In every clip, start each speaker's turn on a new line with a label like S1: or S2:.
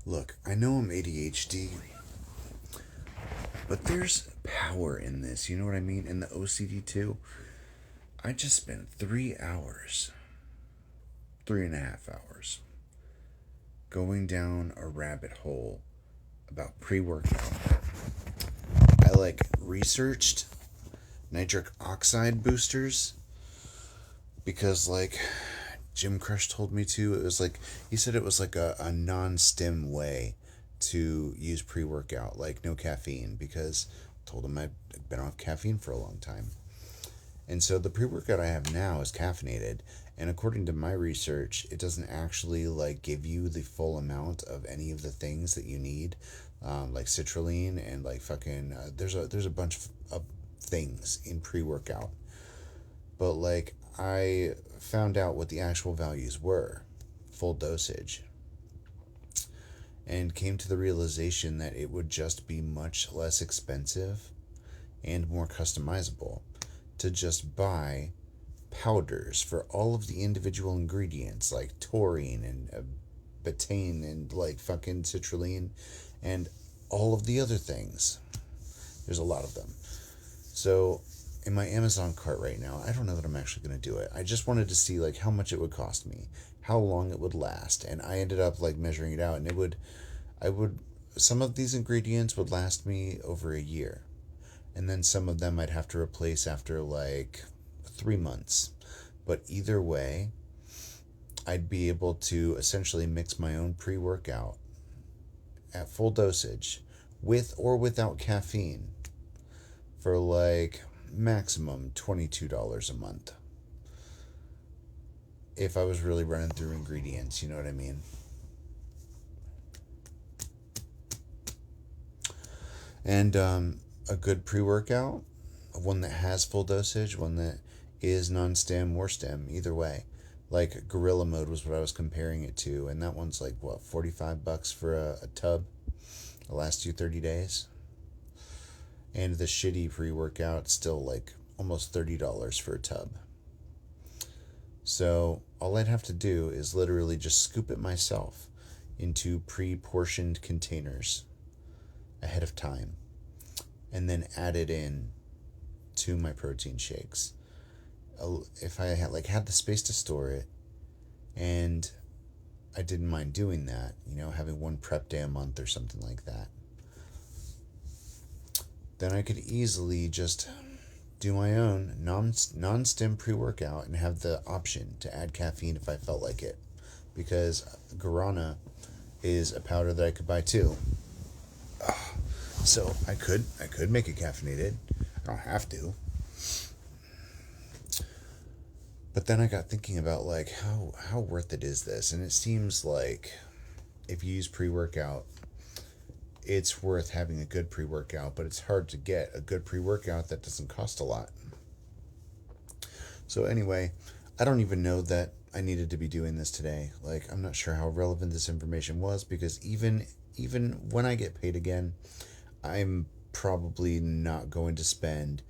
S1: Look, I know I'm ADHD, but there's power in this. You know what I mean? And the OCD too. I just spent 3 hours, 3.5 hours, going down a rabbit hole about pre workout. I researched nitric oxide boosters because Jim Crush told me to. It was he said it was a non-stim way to use pre-workout, like no caffeine, because I told him I'd been off caffeine for a long time. And so the pre-workout I have now is caffeinated, and according to my research, it doesn't actually give you the full amount of any of the things that you need, like citrulline and fucking there's a bunch of things in pre-workout. But I found out what the actual values were, full dosage, and came to the realization that it would just be much less expensive and more customizable to just buy powders for all of the individual ingredients like taurine and betaine and fucking citrulline and all of the other things. There's a lot of them. So in my Amazon cart right now, I don't know that I'm actually going to do it. I just wanted to see how much it would cost me, how long it would last, and I ended up measuring it out, and I would some of these ingredients would last me over a year, and then some of them I'd have to replace after 3 months. But either way, I'd be able to essentially mix my own pre workout at full dosage with or without caffeine for maximum $22 a month. If I was really running through ingredients, you know what I mean? And a good pre workout, one that has full dosage, one that is non stem or stem, either way. Gorilla Mode was what I was comparing it to, and that one's what, $45 for a tub? It'll last you 30 days. And the shitty pre workout, still almost $30 for a tub. So all I'd have to do is literally just scoop it myself into pre portioned containers ahead of time and then add it in to my protein shakes. If I had the space to store it, and I didn't mind doing that, having one prep day a month or something like that, then I could easily just do my own non-stim pre-workout and have the option to add caffeine if I felt like it, because guarana is a powder that I could buy too. So I could make it caffeinated. I don't have to. But then I got thinking about how worth it is this, and it seems like if you use pre-workout, it's worth having a good pre-workout, but it's hard to get a good pre-workout that doesn't cost a lot. So anyway, I don't even know that I needed to be doing this today. I'm not sure how relevant this information was, because even when I get paid again, I'm probably not going to spend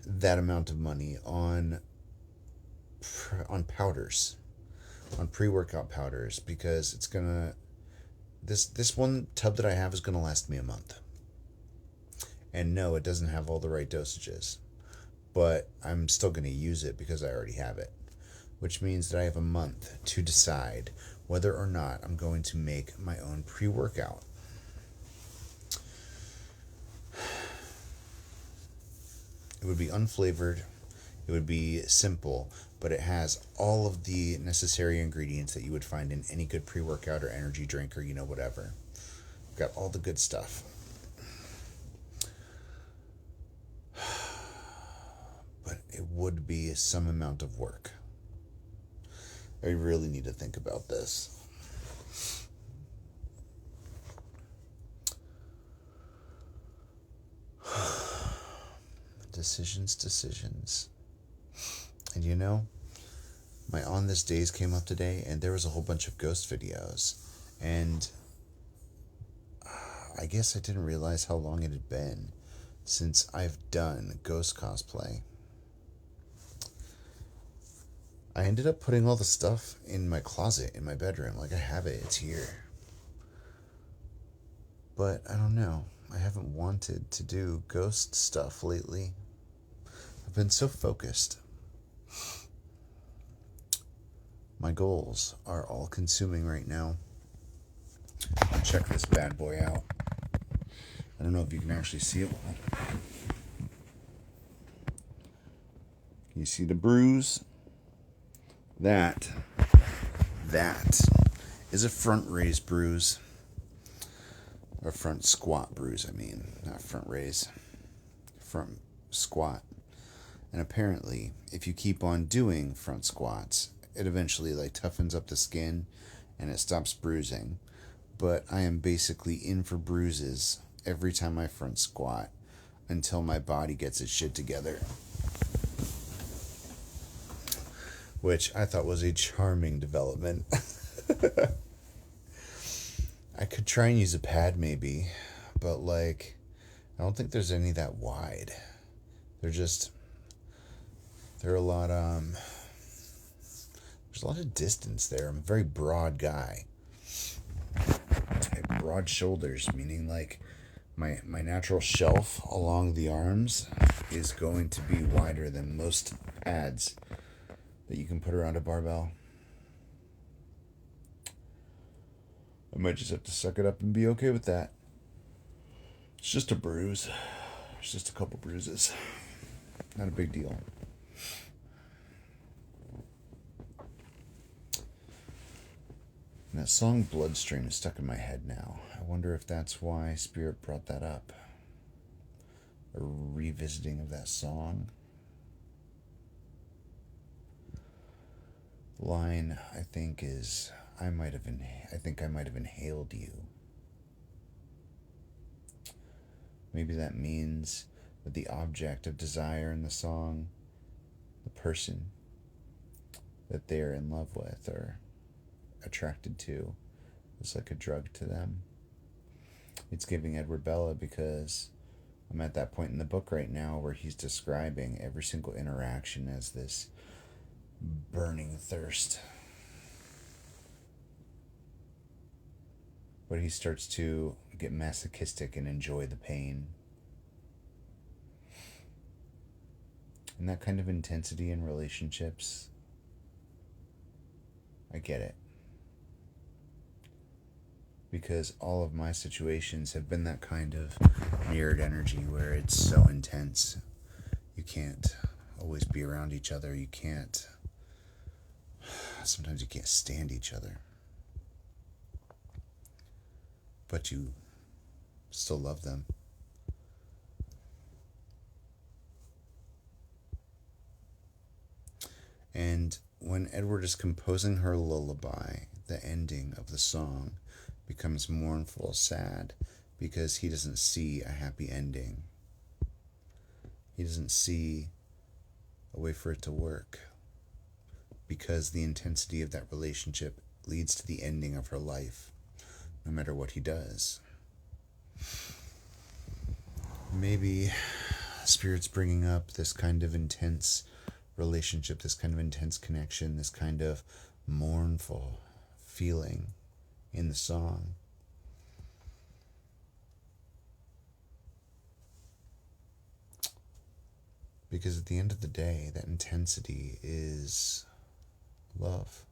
S1: that amount of money on powders, on pre-workout powders, because it's gonna this one tub that I have is gonna last me a month. And no, it doesn't have all the right dosages, but I'm still gonna use it because I already have it, which means that I have a month to decide whether or not I'm going to make my own pre-workout. It would be unflavored, it would be simple, but it has all of the necessary ingredients that you would find in any good pre-workout or energy drink or whatever. Got all the good stuff. But it would be some amount of work. I really need to think about this. Decisions. And my On This Days came up today, and there was a whole bunch of ghost videos. And I guess I didn't realize how long it had been since I've done ghost cosplay. I ended up putting all the stuff in my closet in my bedroom. I have it, it's here. But I don't know. I haven't wanted to do ghost stuff lately. I've been so focused. My goals are all consuming right now. Check this bad boy out. I don't know if you can actually see it. Can you see the bruise? That is a front raise bruise. Or front squat bruise, I mean. Not front raise. Front squat. And apparently, if you keep on doing front squats, it eventually toughens up the skin and it stops bruising. But I am basically in for bruises every time I front squat until my body gets its shit together. Which I thought was a charming development. I could try and use a pad maybe, but I don't think there's any that wide. There's a lot there's a lot of distance there. I'm a very broad guy. I have broad shoulders, meaning my natural shelf along the arms is going to be wider than most pads that you can put around a barbell. I might just have to suck it up and be okay with that. It's just a bruise. It's just a couple bruises. Not a big deal. And that song Bloodstream is stuck in my head now. I wonder if that's why Spirit brought that up. A revisiting of that song. The line, I think, is I think I might have inhaled you. Maybe that means that the object of desire in the song, the person that they're in love with or attracted to, is like a drug to them. It's giving Edward Bella because I'm at that point in the book right now where he's describing every single interaction as this burning thirst. But he starts to get masochistic and enjoy the pain. And that kind of intensity in relationships, I get it. Because all of my situations have been that kind of mirrored energy where it's so intense. You can't always be around each other. Sometimes you can't stand each other. But you still love them. And when Edward is composing her lullaby, the ending of the song becomes mournful, sad, because he doesn't see a happy ending. He doesn't see a way for it to work, because the intensity of that relationship leads to the ending of her life, no matter what he does. Maybe Spirit's bringing up this kind of intense relationship, this kind of intense connection, this kind of mournful feeling in the song. Because at the end of the day, that intensity is love.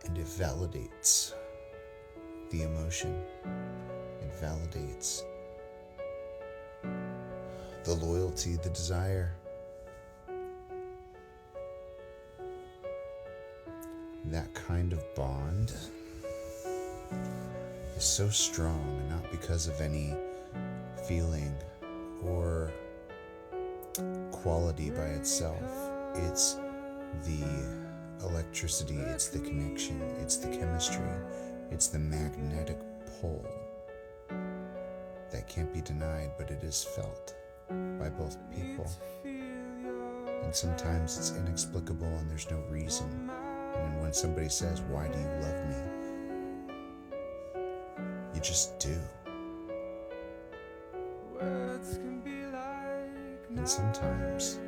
S1: And it validates the emotion. It validates the loyalty, the desire. That kind of bond is so strong, and not because of any feeling or quality by itself. It's the electricity, it's the connection, it's the chemistry, it's the magnetic pull that can't be denied, but it is felt by both people. And sometimes it's inexplicable and there's no reason. And when somebody says, "Why do you love me?" you just do. And sometimes